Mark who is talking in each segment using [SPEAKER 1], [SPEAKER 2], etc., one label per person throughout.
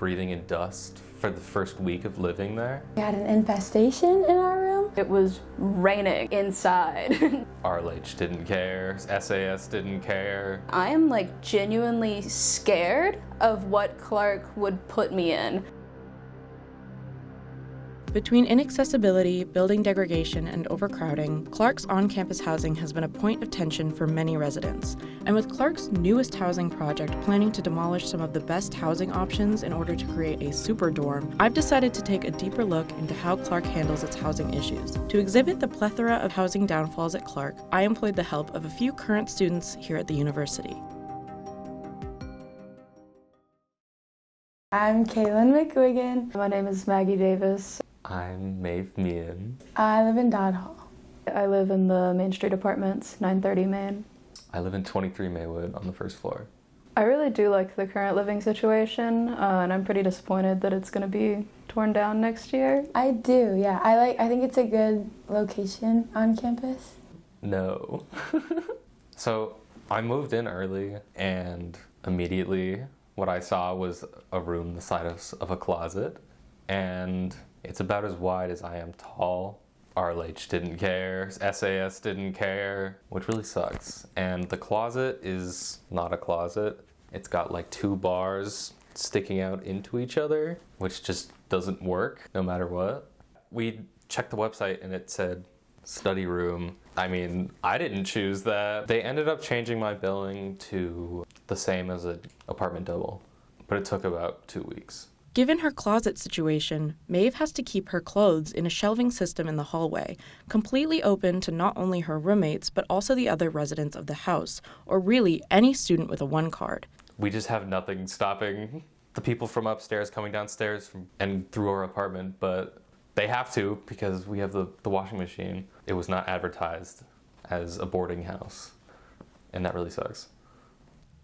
[SPEAKER 1] breathing in dust for the first week of living there.
[SPEAKER 2] We had an infestation in our room.
[SPEAKER 3] It was raining inside.
[SPEAKER 1] RLH didn't care, SAS didn't care.
[SPEAKER 3] I am like genuinely scared of what Clark would put me in.
[SPEAKER 4] Between inaccessibility, building degradation, and overcrowding, Clark's on-campus housing has been a point of tension for many residents. And with Clark's newest housing project planning to demolish some of the best housing options in order to create a super dorm, I've decided to take a deeper look into how Clark handles its housing issues. To exhibit the plethora of housing downfalls at Clark, I employed the help of a few current students here at the university.
[SPEAKER 2] I'm Kaylin McGuigan.
[SPEAKER 3] My name is Maggie Davis.
[SPEAKER 1] I'm Maeve Meehan.
[SPEAKER 2] I live in Dodd Hall.
[SPEAKER 3] I live in the Main Street Apartments, 930 Main.
[SPEAKER 1] I live in 23 Maywood on the first floor.
[SPEAKER 3] I really do like the current living situation, and I'm pretty disappointed that it's going to be torn down next year.
[SPEAKER 2] I do, yeah. I think it's a good location on campus.
[SPEAKER 1] No. So I moved in early, and immediately what I saw was a room the size of a closet, and it's about as wide as I am tall. RLH didn't care, SAS didn't care, which really sucks. And the closet is not a closet. It's got like 2 bars sticking out into each other, which just doesn't work no matter what. We checked the website and it said study room. I mean, I didn't choose that. They ended up changing my billing to the same as an apartment double, but it took about 2 weeks.
[SPEAKER 4] Given her closet situation, Maeve has to keep her clothes in a shelving system in the hallway, completely open to not only her roommates, but also the other residents of the house, or really any student with a 1 card.
[SPEAKER 1] We just have nothing stopping the people from upstairs coming downstairs and through our apartment, but they have to because we have the washing machine. It was not advertised as a boarding house, and that really sucks.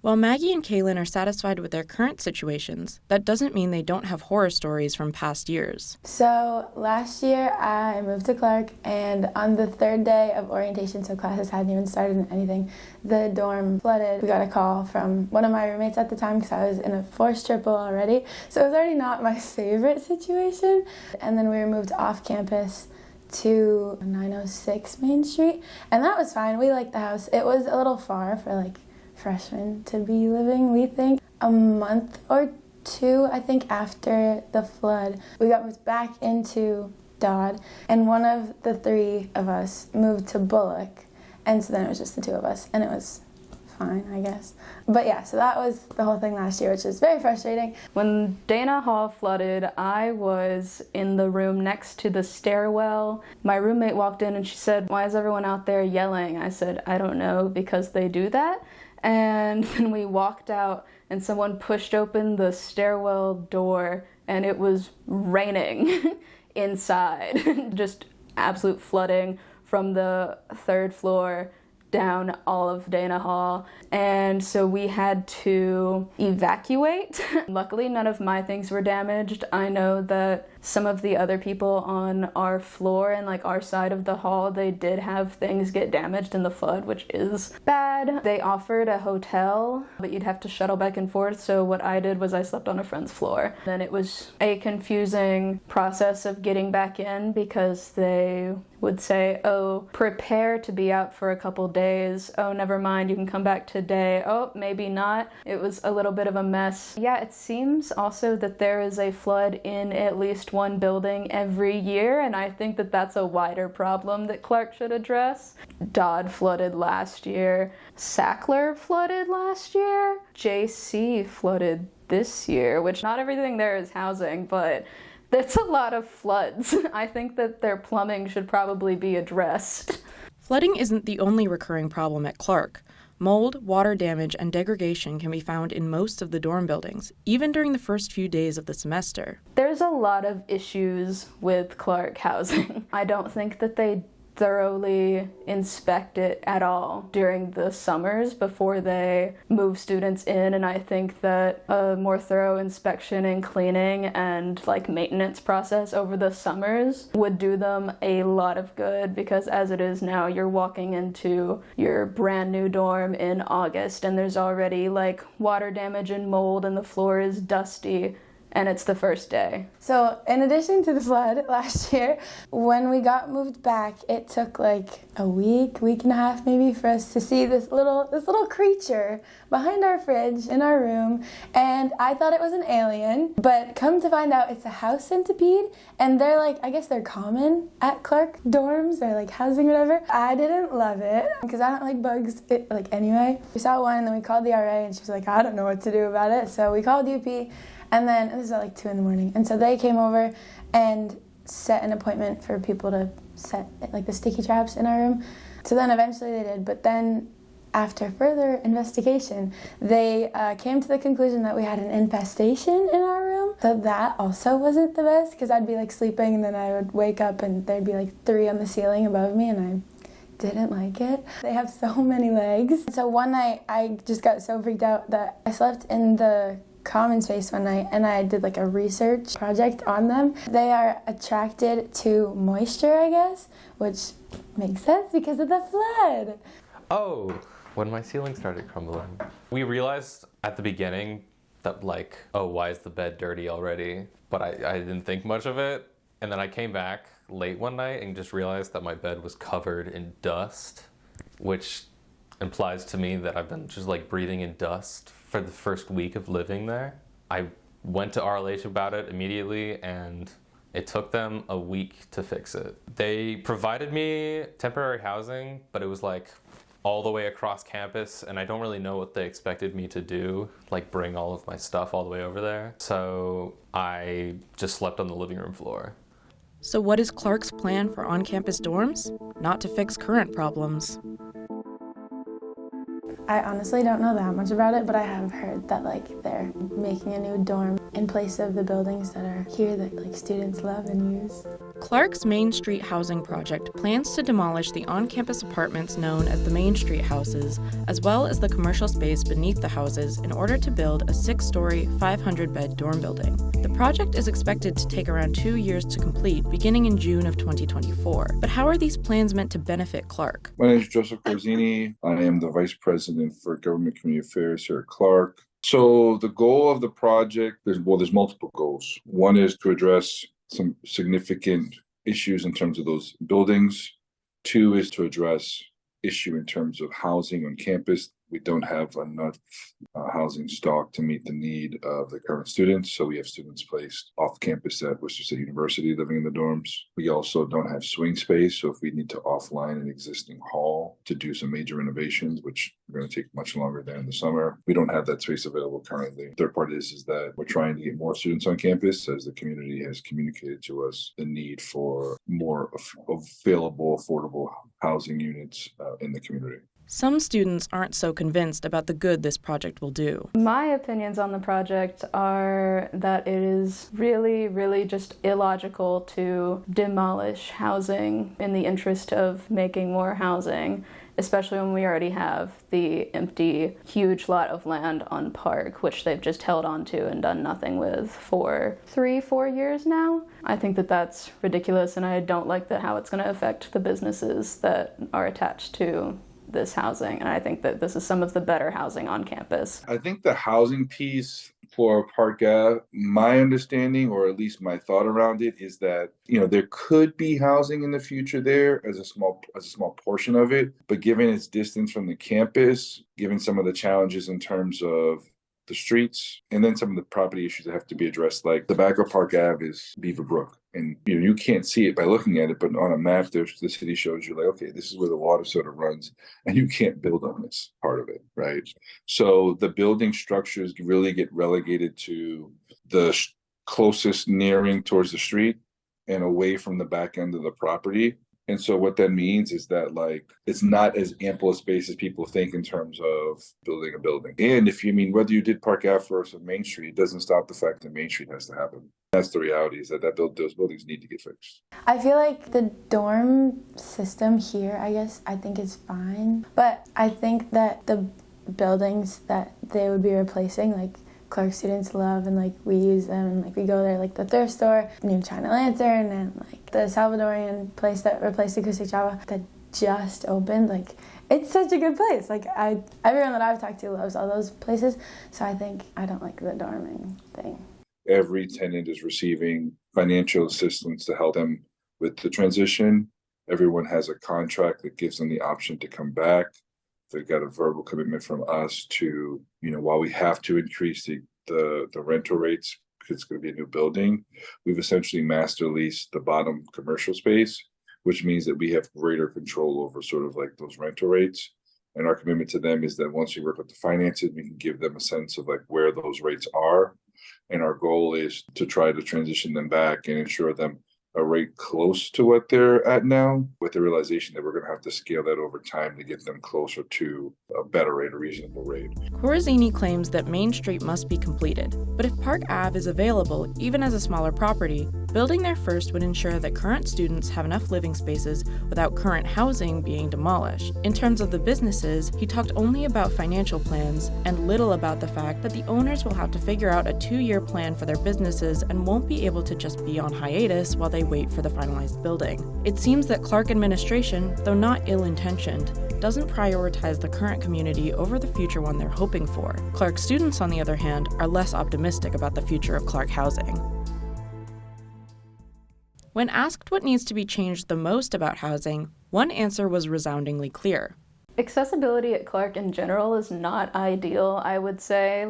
[SPEAKER 4] While Maggie and Kaylin are satisfied with their current situations, that doesn't mean they don't have horror stories from past years.
[SPEAKER 2] So last year I moved to Clark, and on the 3rd day of orientation, so classes hadn't even started and anything, the dorm flooded. We got a call from one of my roommates at the time because I was in a forced triple already, so it was already not my favorite situation. And then we were moved off campus to 906 Main Street, and that was fine. We liked the house. It was a little far for like freshmen to be living, we think. A month or 2, I think, after the flood, we got moved back into Dodd, and one of the 3 of us moved to Bullock, and so then it was just the 2 of us, and it was fine, I guess. But yeah, so that was the whole thing last year, which was very frustrating.
[SPEAKER 3] When Dana Hall flooded, I was in the room next to the stairwell. My roommate walked in and she said, "Why is everyone out there yelling?" I said, "I don't know, because they do that." And then we walked out and someone pushed open the stairwell door and it was raining inside. Just absolute flooding from the 3rd floor down all of Dana Hall. And so we had to evacuate. Luckily, none of my things were damaged. I know that some of the other people on our floor and like our side of the hall, they did have things get damaged in the flood, which is bad. They offered a hotel, but you'd have to shuttle back and forth. So what I did was I slept on a friend's floor. Then it was a confusing process of getting back in because they would say, "Oh, prepare to be out for a couple days. Oh, never mind, you can come back today. Oh, maybe not." It was a little bit of a mess. Yeah, it seems also that there is a flood in at least one building every year, and I think that that's a wider problem that Clark should address. Dodd flooded last year. Sackler flooded last year. JC flooded this year, which not everything there is housing, but that's a lot of floods. I think that their plumbing should probably be addressed.
[SPEAKER 4] Flooding isn't the only recurring problem at Clark. Mold, water damage, and degradation can be found in most of the dorm buildings, even during the first few days of the semester.
[SPEAKER 3] There's a lot of issues with Clark housing. I don't think that they thoroughly inspect it at all during the summers before they move students in, and I think that a more thorough inspection and cleaning and like maintenance process over the summers would do them a lot of good, because as it is now, you're walking into your brand new dorm in August and there's already like water damage and mold and the floor is dusty and it's the first day.
[SPEAKER 2] So in addition to the flood last year, when we got moved back, it took like a week and a half maybe for us to see this little creature behind our fridge in our room, and I thought it was an alien, but come to find out it's a house centipede, and they're like, I guess they're common at Clark dorms or like housing, whatever. I didn't love it because I don't like bugs anyway. We saw one and then we called the RA and she was like, I don't know what to do about it. So we called UP. And then, this is at like 2 a.m. And so they came over and set an appointment for people to set like the sticky traps in our room. So then eventually they did. But then after further investigation, they came to the conclusion that we had an infestation in our room. So that also wasn't the best because I'd be like sleeping and then I would wake up and there'd be like 3 on the ceiling above me and I didn't like it. They have so many legs. So one night I just got so freaked out that I slept in the common space one night and I did like a research project on them. They are attracted to moisture, I guess, which makes sense because of the flood.
[SPEAKER 1] Oh, when my ceiling started crumbling. We realized at the beginning that like, oh, why is the bed dirty already? But I didn't think much of it. And then I came back late one night and just realized that my bed was covered in dust, which implies to me that I've been just like breathing in dust for the first week of living there. I went to RLH about it immediately and it took them a week to fix it. They provided me temporary housing, but it was like all the way across campus and I don't really know what they expected me to do, like bring all of my stuff all the way over there. So I just slept on the living room floor.
[SPEAKER 4] So what is Clark's plan for on-campus dorms? Not to fix current problems.
[SPEAKER 2] I honestly don't know that much about it, but I have heard that like they're making a new dorm in place of the buildings that are here that like students love and use.
[SPEAKER 4] Clark's Main Street Housing Project plans to demolish the on-campus apartments known as the Main Street houses, as well as the commercial space beneath the houses in order to build a 6-story, 500-bed dorm building. The project is expected to take around 2 years to complete, beginning in June of 2024. But how are these plans meant to benefit Clark?
[SPEAKER 5] My name is Joseph Corzini. I am the Vice President for Government Community Affairs here at Clark. So the goal of the project, there's multiple goals. One is to address some significant issues in terms of those buildings. 2 is to address issue in terms of housing on campus. We don't have enough housing stock to meet the need of the current students. So we have students placed off campus at Worcester State University living in the dorms. We also don't have swing space. So if we need to offline an existing hall to do some major renovations, which are going to take much longer than in the summer, we don't have that space available currently. Third part is that we're trying to get more students on campus as the community has communicated to us the need for more available, affordable housing units in the community.
[SPEAKER 4] Some students aren't so convinced about the good this project will do.
[SPEAKER 3] My opinions on the project are that it is really, really just illogical to demolish housing in the interest of making more housing, especially when we already have the empty, huge lot of land on Park, which they've just held on to and done nothing with for 3-4 years now. I think that that's ridiculous, and I don't like how it's going to affect the businesses that are attached to this housing, and I think that this is some of the better housing on campus.
[SPEAKER 5] I think the housing piece for Park Ave, my understanding, or at least my thought around it, is that there could be housing in the future there as a small portion of it, but given its distance from the campus, given some of the challenges in terms of the streets, and then some of the property issues that have to be addressed, like the back of Park Ave is Beaver Brook. And you can't see it by looking at it, but on a map, the city shows you like, okay, this is where the water sort of runs, and you can't build on this part of it, right? So the building structures really get relegated to the closest nearing towards the street and away from the back end of the property. And so what that means is that it's not as ample a space as people think in terms of building a building. And whether you did Park Ave versus Main Street, it doesn't stop the fact that Main Street has to happen. That's the reality, is that those buildings need to get fixed.
[SPEAKER 2] I feel like the dorm system here, I think is fine. But I think that the buildings that they would be replacing, like Clark students love and we use them and we go there, like the thrift store, New China Lantern, and the Salvadorian place that replaced Acoustic Java that just opened. It's such a good place. Everyone that I've talked to loves all those places. So I don't like the dorming thing.
[SPEAKER 5] every tenant is receiving financial assistance to help them with the transition. Everyone has a contract that gives them the option to come back. They've got a verbal commitment from us to, while we have to increase the rental rates because it's going to be a new building, we've essentially master leased the bottom commercial space, which means that we have greater control over sort of like those rental rates. And our commitment to them is that once we work with the finances, we can give them a sense of like where those rates are. And our goal is to try to transition them back and ensure them a rate close to what they're at now, with the realization that we're going to have to scale that over time to get them closer to a better rate, a reasonable rate.
[SPEAKER 4] Corazzini claims that Main Street must be completed, but if Park Ave is available, even as a smaller property, building there first would ensure that current students have enough living spaces without current housing being demolished. In terms of the businesses, he talked only about financial plans and little about the fact that the owners will have to figure out a 2-year plan for their businesses and won't be able to just be on hiatus while they wait for the finalized building. It seems that Clark administration, though not ill-intentioned, doesn't prioritize the current community over the future one they're hoping for. Clark students, on the other hand, are less optimistic about the future of Clark housing. When asked what needs to be changed the most about housing, one answer was resoundingly clear.
[SPEAKER 3] Accessibility at Clark in general is not ideal, I would say.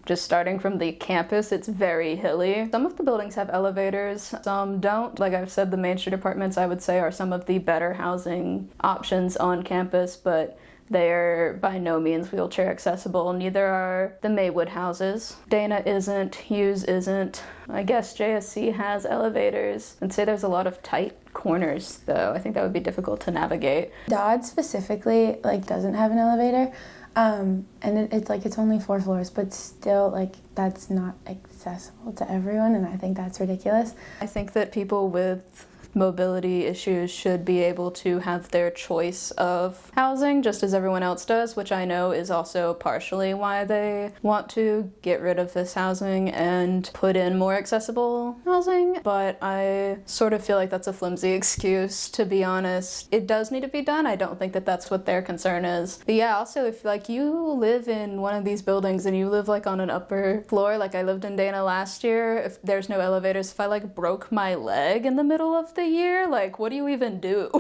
[SPEAKER 3] Just starting from the campus, it's very hilly. Some of the buildings have elevators, some don't. Like I've said, the Main Street apartments, I would say, are some of the better housing options on campus, but they're by no means wheelchair accessible. Neither are the Maywood houses. Dana isn't, Hughes isn't. I guess JSC has elevators. I'd say there's a lot of tight corners, though. I think that would be difficult to navigate.
[SPEAKER 2] Dodd specifically doesn't have an elevator, and it's only 4 floors, but still that's not accessible to everyone, and I think that's ridiculous.
[SPEAKER 3] I think that people with mobility issues should be able to have their choice of housing just as everyone else does, which I know is also partially why they want to get rid of this housing and put in more accessible housing. But I sort of feel like that's a flimsy excuse, to be honest. It does need to be done. I don't think that that's what their concern is. But yeah, also if you live in one of these buildings and you live on an upper floor, like I lived in Dana last year, if there's no elevators, if I broke my leg in the middle of the year, what do you even do?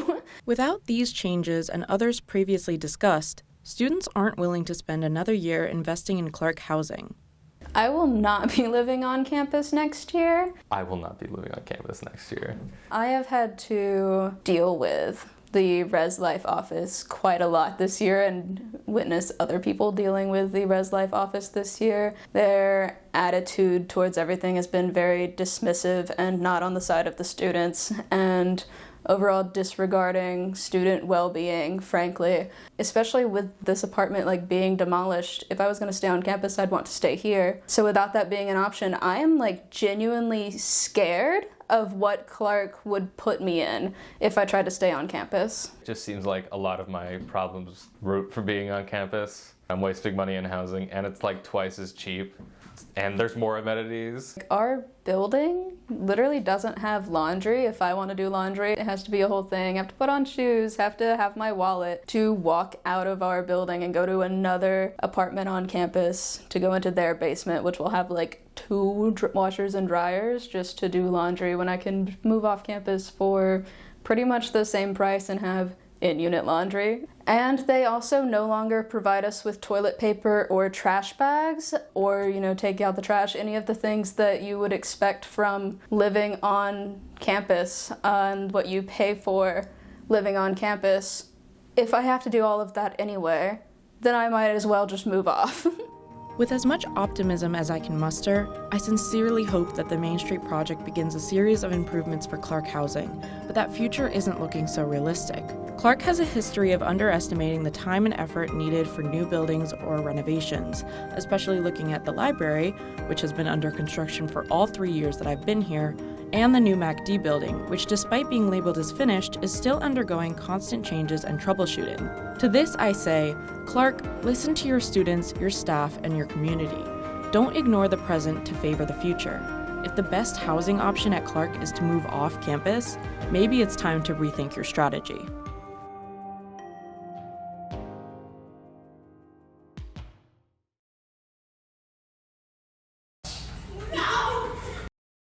[SPEAKER 4] Without these changes and others previously discussed, students aren't willing to spend another year investing in Clark housing.
[SPEAKER 3] I will not be living on campus next year.
[SPEAKER 1] I will not be living on campus next year.
[SPEAKER 3] I have had to deal with the Res Life office quite a lot this year and witness other people dealing with the Res Life office this year. Their attitude towards everything has been very dismissive and not on the side of the students, and overall disregarding student well-being, frankly. Especially with this apartment being demolished, if I was going to stay on campus, I'd want to stay here. So without that being an option, I am genuinely scared of what Clark would put me in if I tried to stay on campus.
[SPEAKER 1] It just seems like a lot of my problems root for being on campus. I'm wasting money in housing, and it's twice as cheap. And there's more amenities.
[SPEAKER 3] Our building literally doesn't have laundry. If I want to do laundry, it has to be a whole thing. I have to put on shoes, have to have my wallet to walk out of our building and go to another apartment on campus to go into their basement, which will have 2 washers and dryers just to do laundry, when I can move off campus for pretty much the same price and have in-unit laundry. And they also no longer provide us with toilet paper or trash bags or, take out the trash, any of the things that you would expect from living on campus and what you pay for living on campus. If I have to do all of that anyway, then I might as well just move off.
[SPEAKER 4] With as much optimism as I can muster, I sincerely hope that the Main Street project begins a series of improvements for Clark housing, but that future isn't looking so realistic. Clark has a history of underestimating the time and effort needed for new buildings or renovations, especially looking at the library, which has been under construction for all 3 years that I've been here, and the new MACD building, which despite being labeled as finished, is still undergoing constant changes and troubleshooting. To this I say, Clark, listen to your students, your staff, and your community. Don't ignore the present to favor the future. If the best housing option at Clark is to move off campus, maybe it's time to rethink your strategy.